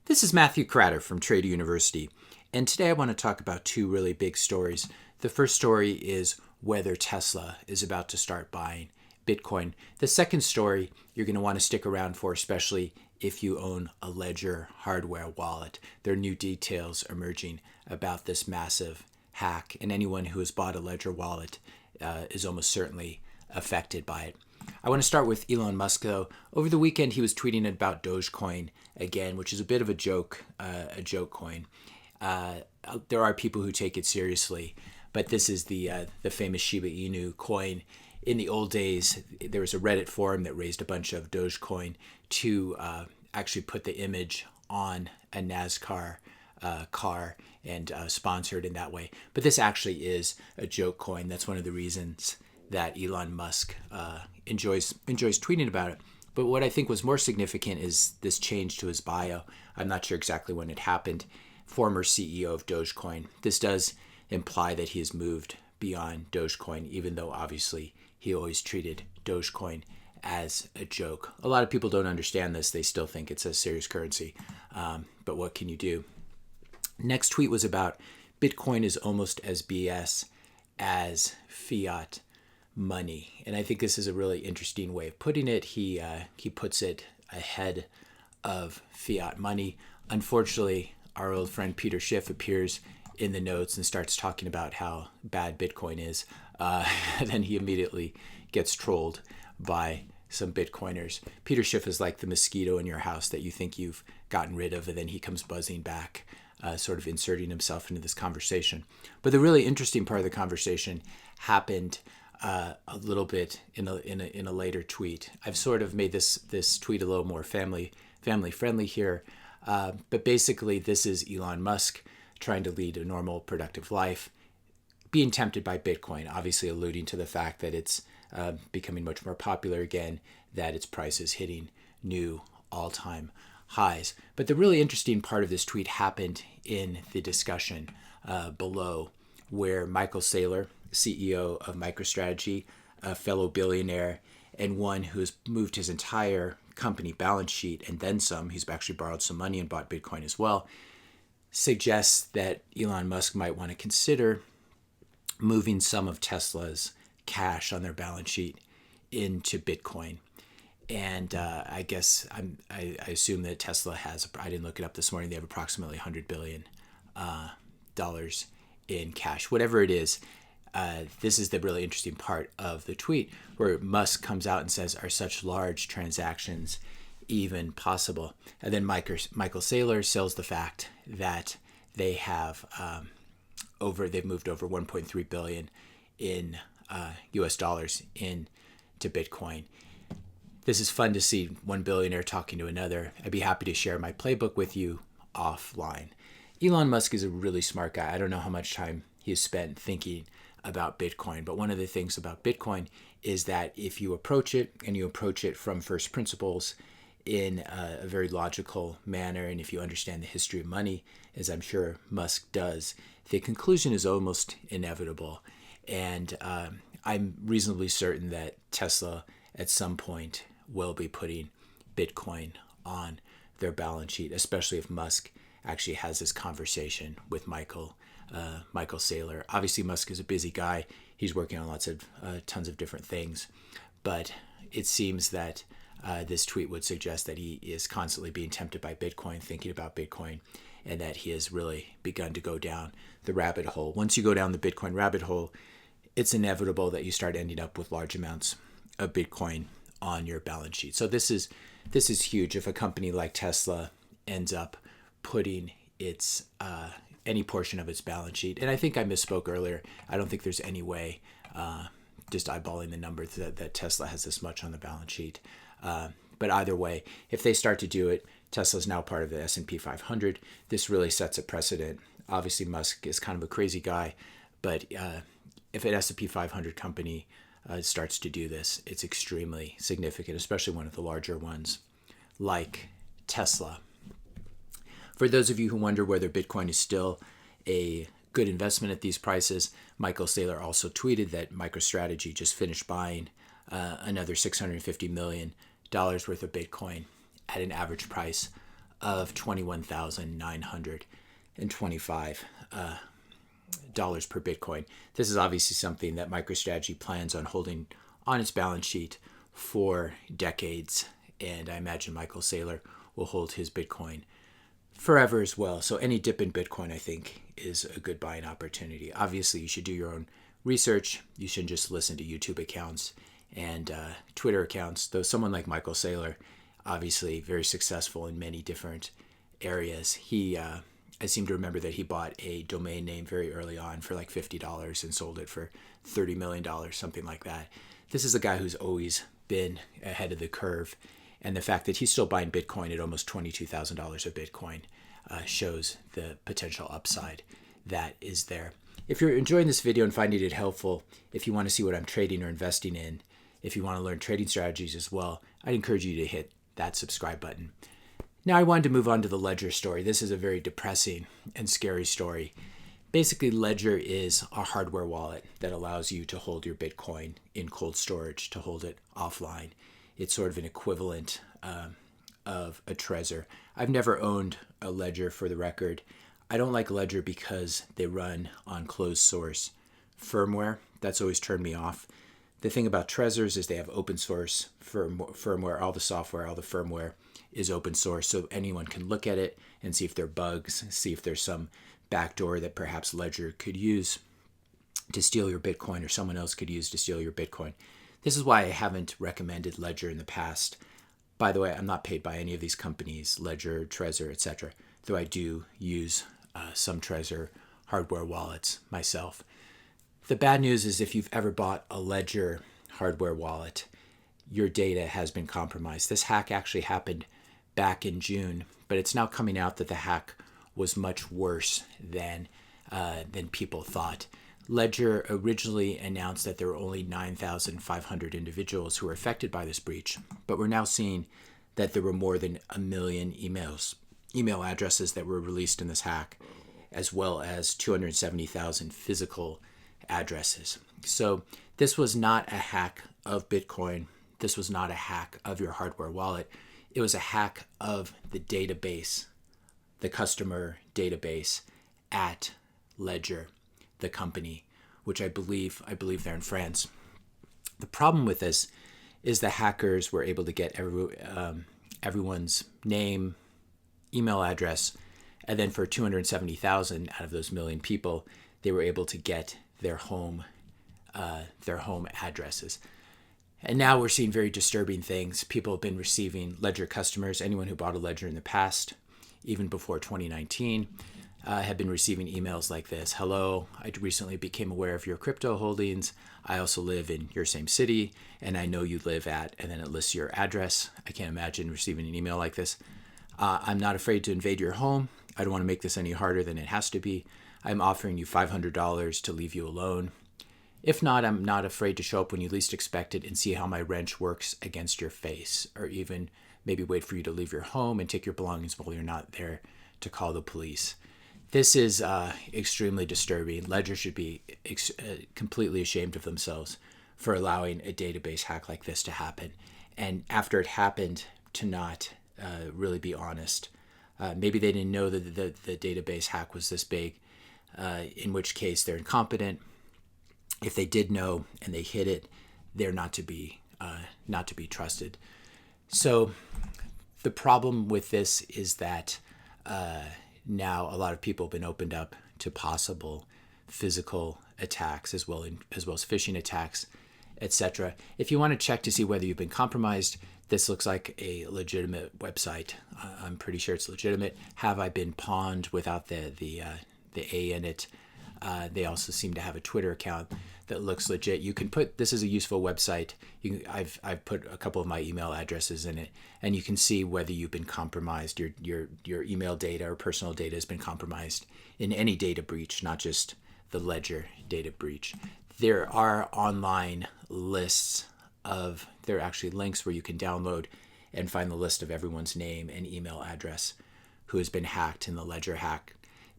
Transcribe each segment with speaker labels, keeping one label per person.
Speaker 1: This is Matthew Cratter from Trader University, and today I want to talk about two really big stories. The first story is whether Tesla is about to start buying Bitcoin. The second story you're going to want to stick around for, especially if you own a Ledger hardware wallet. There are new details emerging about this massive hack, and anyone who has bought a Ledger wallet is almost certainly affected by it. I want to start with Elon Musk, though. Over the weekend, he was tweeting about Dogecoin again, which is a bit of a joke coin. There are people who take it seriously, but this is the famous Shiba Inu coin. In the old days, there was a Reddit forum that raised a bunch of Dogecoin to actually put the image on a NASCAR car and sponsor it in that way. But this actually is a joke coin. That's one of the reasons that Elon Musk enjoys tweeting about it. But what I think was more significant is this change to his bio. I'm not sure exactly when it happened. Former CEO of Dogecoin. This does imply that he has moved beyond Dogecoin, even though obviously he always treated Dogecoin as a joke. A lot of people don't understand this. They still think it's a serious currency. But what can you do? Next tweet was about Bitcoin is almost as BS as fiat money. And I think this is a really interesting way of putting it. He puts it ahead of fiat money. Unfortunately, our old friend Peter Schiff appears in the notes and starts talking about how bad Bitcoin is. Then he immediately gets trolled by some Bitcoiners. Peter Schiff is like the mosquito in your house that you think you've gotten rid of, and then he comes buzzing back, sort of inserting himself into this conversation. But the really interesting part of the conversation happened a little bit in a later tweet. I've sort of made this tweet a little more family friendly here, but basically this is Elon Musk trying to lead a normal, productive life, being tempted by Bitcoin, obviously alluding to the fact that it's becoming much more popular again, that its price is hitting new all-time highs. But the really interesting part of this tweet happened in the discussion below, where Michael Saylor, CEO of MicroStrategy, a fellow billionaire, and one who has moved his entire company balance sheet and then some, he's actually borrowed some money and bought Bitcoin as well, suggests that Elon Musk might want to consider moving some of Tesla's cash on their balance sheet into Bitcoin. And I guess I assume that Tesla has, I didn't look it up this morning, they have approximately $100 billion in cash. Whatever it is, this is the really interesting part of the tweet, where Musk comes out and says, are such large transactions even possible? And then Michael Saylor sells the fact that they have they've moved over 1.3 billion in US dollars into Bitcoin. This is fun to see one billionaire talking to another. I'd be happy to share my playbook with you offline. Elon Musk is a really smart guy. I don't know how much time he has spent thinking about Bitcoin, but one of the things about Bitcoin is that if you approach it and you approach it from first principles in a very logical manner, and if you understand the history of money, as I'm sure Musk does, the conclusion is almost inevitable. And I'm reasonably certain that Tesla at some point will be putting Bitcoin on their balance sheet, especially if Musk actually has this conversation with Michael Saylor. Obviously, Musk is a busy guy. He's working on tons of different things, but it seems that this tweet would suggest that he is constantly being tempted by Bitcoin, thinking about Bitcoin, and that he has really begun to go down the rabbit hole. Once you go down the Bitcoin rabbit hole, it's inevitable that you start ending up with large amounts of Bitcoin on your balance sheet. So this is huge. If a company like Tesla ends up putting its any portion of its balance sheet, and I think I misspoke earlier, I don't think there's any way, just eyeballing the numbers, that Tesla has this much on the balance sheet. But either way, if they start to do it, Tesla's now part of the S&P 500. This really sets a precedent. Obviously, Musk is kind of a crazy guy, but if an S&P 500 company starts to do this, it's extremely significant, especially one of the larger ones like Tesla. For those of you who wonder whether Bitcoin is still a good investment at these prices, Michael Saylor also tweeted that MicroStrategy just finished buying another $650 million worth of Bitcoin at an average price of $21,925 dollars per Bitcoin. This is obviously something that MicroStrategy plans on holding on its balance sheet for decades, and I imagine Michael Saylor will hold his Bitcoin forever as well. So any dip in Bitcoin, I think, is a good buying opportunity. Obviously, you should do your own research. You shouldn't just listen to YouTube accounts and Twitter accounts, though someone like Michael Saylor, obviously very successful in many different areas. I seem to remember that he bought a domain name very early on for like $50 and sold it for $30 million, something like that. This is a guy who's always been ahead of the curve. And the fact that he's still buying Bitcoin at almost $22,000 of Bitcoin shows the potential upside that is there. If you're enjoying this video and finding it helpful, if you want to see what I'm trading or investing in, if you want to learn trading strategies as well, I'd encourage you to hit that subscribe button. Now I wanted to move on to the Ledger story. This is a very depressing and scary story. Basically, Ledger is a hardware wallet that allows you to hold your Bitcoin in cold storage, to hold it offline. It's sort of an equivalent of a Trezor. I've never owned a Ledger, for the record. I don't like Ledger because they run on closed source firmware. That's always turned me off. The thing about Trezors is they have open source firmware. All the software, all the firmware is open source, so anyone can look at it and see if there are bugs, see if there's some backdoor that perhaps Ledger could use to steal your Bitcoin, or someone else could use to steal your Bitcoin. This is why I haven't recommended Ledger in the past. By the way, I'm not paid by any of these companies, Ledger, Trezor, etc., though I do use some Trezor hardware wallets myself. The bad news is if you've ever bought a Ledger hardware wallet, your data has been compromised. This hack actually happened back in June, but it's now coming out that the hack was much worse than people thought. Ledger originally announced that there were only 9,500 individuals who were affected by this breach, but we're now seeing that there were more than 1 million email addresses that were released in this hack, as well as 270,000 physical addresses. So this was not a hack of Bitcoin. This was not a hack of your hardware wallet. It was a hack of the database, the customer database at Ledger, the company, which I believe they're in France. The problem with this is the hackers were able to get everyone's name, email address, and then for 270,000 out of those million people, they were able to get their home addresses. And now we're seeing very disturbing things. People have been receiving Ledger customers, anyone who bought a Ledger in the past, even before 2019, have been receiving emails like this. Hello, I recently became aware of your crypto holdings. I also live in your same city, and I know you live at, and then it lists your address. I can't imagine receiving an email like this. I'm not afraid to invade your home. I don't want to make this any harder than it has to be. I'm offering you $500 to leave you alone. If not, I'm not afraid to show up when you least expect it and see how my wrench works against your face, or even maybe wait for you to leave your home and take your belongings while you're not there to call the police. This is extremely disturbing. Ledger should be completely ashamed of themselves for allowing a database hack like this to happen. And after it happened, to not really be honest. Maybe they didn't know that the database hack was this big, in which case they're incompetent. If they did know and they hid it, they're not to be trusted. So the problem with this is that now a lot of people have been opened up to possible physical attacks as well as phishing attacks, etc. If you want to check to see whether you've been compromised, this looks like a legitimate website. I'm pretty sure it's legitimate. Have I been pawned without the A in it? They also seem to have a Twitter account that looks legit. You can put, this is a useful website. I've put a couple of my email addresses in it, and you can see whether you've been compromised. Your email data or personal data has been compromised in any data breach, not just the Ledger data breach. There are online lists there are actually links where you can download and find the list of everyone's name and email address who has been hacked in the Ledger hack.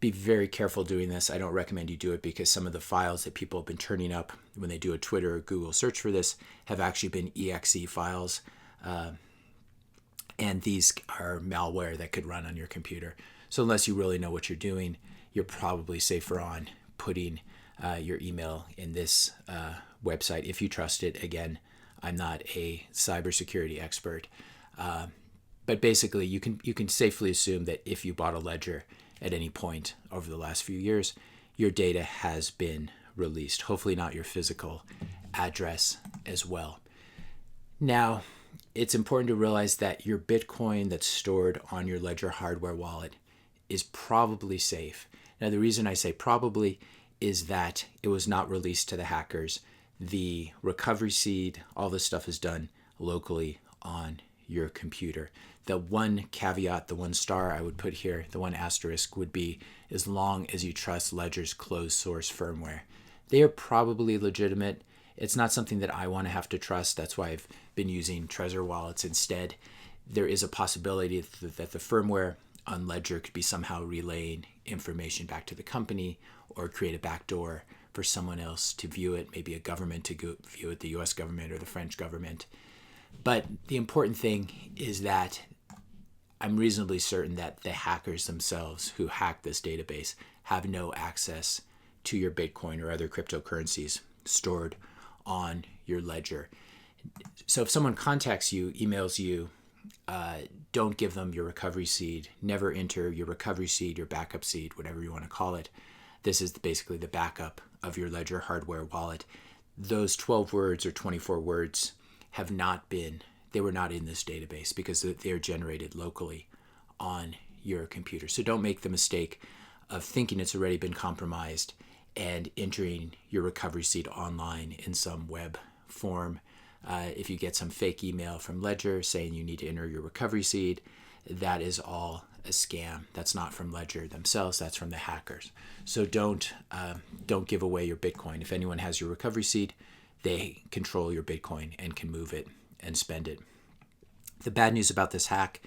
Speaker 1: Be very careful doing this. I don't recommend you do it because some of the files that people have been turning up when they do a Twitter or Google search for this have actually been exe files. And these are malware that could run on your computer. So unless you really know what you're doing, you're probably safer on putting your email in this website if you trust it. Again, I'm not a cybersecurity expert, but basically you can safely assume that if you bought a ledger at any point over the last few years, your data has been released. Hopefully not your physical address as well. Now, it's important to realize that your Bitcoin that's stored on your Ledger hardware wallet is probably safe. Now, the reason I say probably is that it was not released to the hackers. The recovery seed, all this stuff is done locally on your computer. The one caveat, the one star I would put here, the one asterisk would be as long as you trust Ledger's closed source firmware. They are probably legitimate. It's not something that I want to have to trust. That's why I've been using Trezor wallets instead. There is a possibility that the firmware on Ledger could be somehow relaying information back to the company or create a backdoor for someone else to view it, maybe a government to view it, the US government or the French government. But the important thing is that I'm reasonably certain that the hackers themselves who hacked this database have no access to your Bitcoin or other cryptocurrencies stored on your ledger. So if someone contacts you, emails you, don't give them your recovery seed. Never enter your recovery seed, your backup seed, whatever you want to call it. This is basically the backup of your Ledger hardware wallet. Those 12 words or 24 words they were not in this database because they're generated locally on your computer. So don't make the mistake of thinking it's already been compromised and entering your recovery seed online in some web form. If you get some fake email from Ledger saying you need to enter your recovery seed, that is all a scam. That's not from Ledger themselves. That's from the hackers. So don't give away your Bitcoin. If anyone has your recovery seed, they control your Bitcoin and can move it and spend it. The bad news about this hack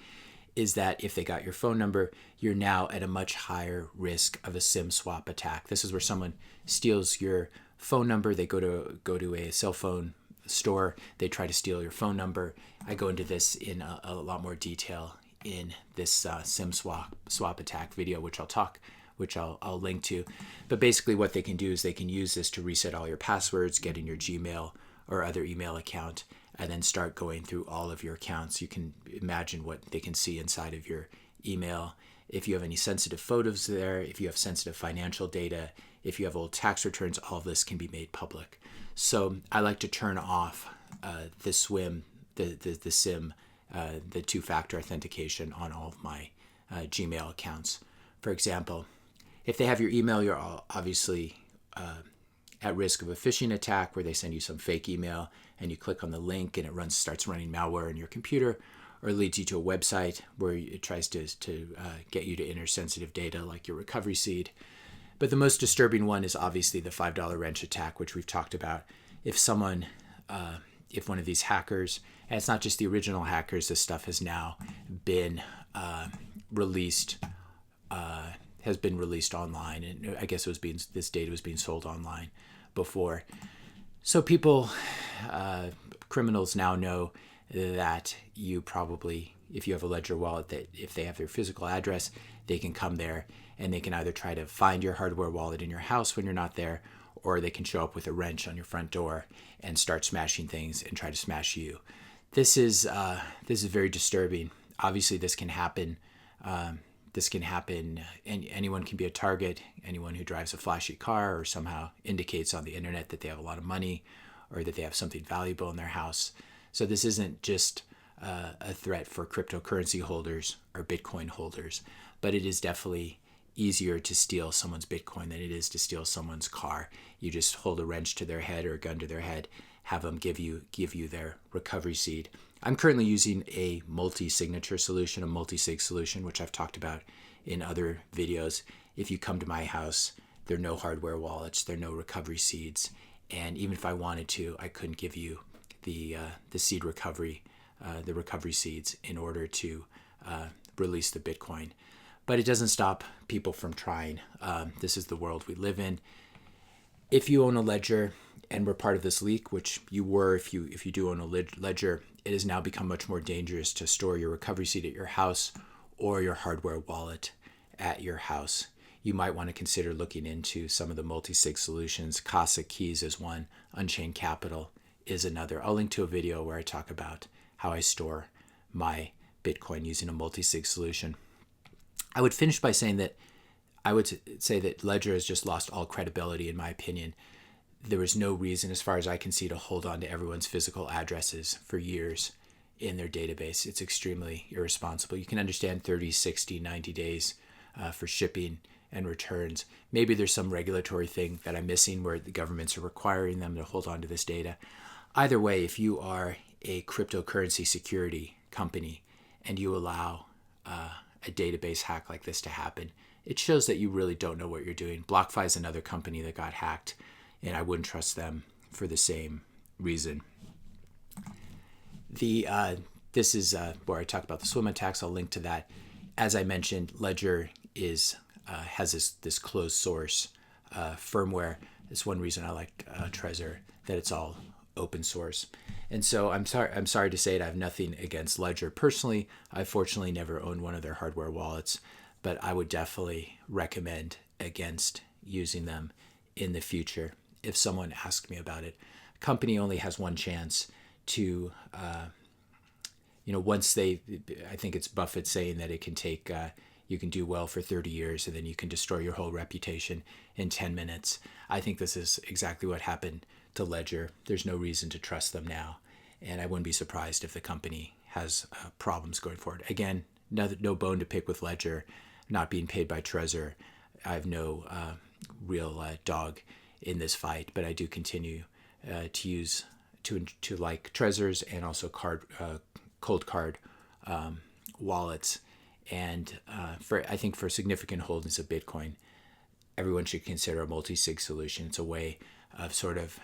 Speaker 1: is that if they got your phone number, you're now at a much higher risk of a SIM swap attack. This is where someone steals your phone number. They go to a cell phone store. They try to steal your phone number. I go into this in a lot more detail in this SIM swap attack video, which I'll link to. But basically what they can do is they can use this to reset all your passwords, get in your Gmail or other email account, and then start going through all of your accounts. You can imagine what they can see inside of your email. If you have any sensitive photos there, if you have sensitive financial data, if you have old tax returns, all of this can be made public. So I like to turn off the SIM, the two-factor authentication on all of my Gmail accounts. For example, if they have your email, you're obviously at risk of a phishing attack where they send you some fake email and you click on the link and it starts running malware in your computer, or it leads you to a website where it tries to get you to enter sensitive data like your recovery seed. But the most disturbing one is obviously the $5 wrench attack, which we've talked about. If one of these hackers, and it's not just the original hackers, this stuff has now been released online, and I guess this data was being sold online before. So criminals now know that you probably, if you have a Ledger wallet, that if they have their physical address, they can come there and they can either try to find your hardware wallet in your house when you're not there, or they can show up with a wrench on your front door and start smashing things and try to smash you. This is very disturbing. Obviously, this can happen. And anyone can be a target. Anyone who drives a flashy car or somehow indicates on the internet that they have a lot of money or that they have something valuable in their house. So this isn't just a threat for cryptocurrency holders or Bitcoin holders, but it is definitely easier to steal someone's Bitcoin than it is to steal someone's car. You just hold a wrench to their head or a gun to their head, have them give you their recovery seed. I'm currently using a multi-signature solution, a multisig solution, which I've talked about in other videos. If you come to my house, there are no hardware wallets, there are no recovery seeds, and even if I wanted to, I couldn't give you the seed recovery, the recovery seeds in order to release the Bitcoin. But it doesn't stop people from trying. This is the world we live in. If you own a Ledger and were part of this leak, which you were if you do own a ledger, it has now become much more dangerous to store your recovery seed at your house or your hardware wallet at your house. You might want to consider looking into some of the multi-sig solutions. Casa Keys is one, Unchained Capital is another. I'll link to a video where I talk about how I store my Bitcoin using a multi-sig solution. I would finish by saying that I would say that Ledger has just lost all credibility, in my opinion. There was no reason, as far as I can see, to hold on to everyone's physical addresses for years in their database. It's extremely irresponsible. You can understand 30, 60, 90 days for shipping and returns. Maybe there's some regulatory thing that I'm missing where the governments are requiring them to hold on to this data. Either way, if you are a cryptocurrency security company and you allow a database hack like this to happen, it shows that you really don't know what you're doing. BlockFi is another company that got hacked, and I wouldn't trust them for the same reason. This is where I talk about the swim attacks. I'll link to that. As I mentioned, Ledger has this closed source firmware. It's one reason I like Trezor, that it's all open source. And so I'm sorry to say it, I have nothing against Ledger personally. I fortunately never owned one of their hardware wallets, but I would definitely recommend against using them in the future if someone asked me about it. A company only has one chance to, once I think it's Buffett saying that it can take, you can do well for 30 years and then you can destroy your whole reputation in 10 minutes. I think this is exactly what happened to Ledger. There's no reason to trust them now, and I wouldn't be surprised if the company has problems going forward. Again, no bone to pick with Ledger, not being paid by Trezor. I have no real dog in this fight, but I do continue to use to like Trezor's and also cold card wallets. And I think for significant holdings of Bitcoin, everyone should consider a multi-sig solution. It's a way of sort of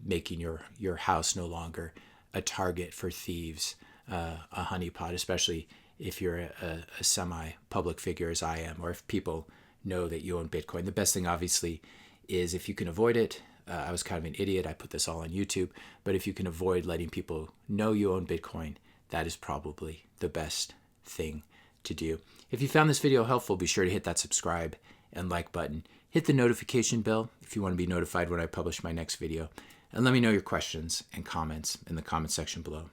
Speaker 1: making your house no longer a target for thieves, a honeypot, especially if you're a semi-public figure as I am, or if people know that you own Bitcoin. The best thing, obviously, is if you can avoid it. I was kind of an idiot. I put this all on YouTube. But if you can avoid letting people know you own Bitcoin, that is probably the best thing to do. If you found this video helpful, be sure to hit that subscribe and like button. Hit the notification bell if you want to be notified when I publish my next video. And let me know your questions and comments in the comment section below.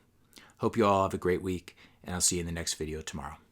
Speaker 1: Hope you all have a great week, and I'll see you in the next video tomorrow.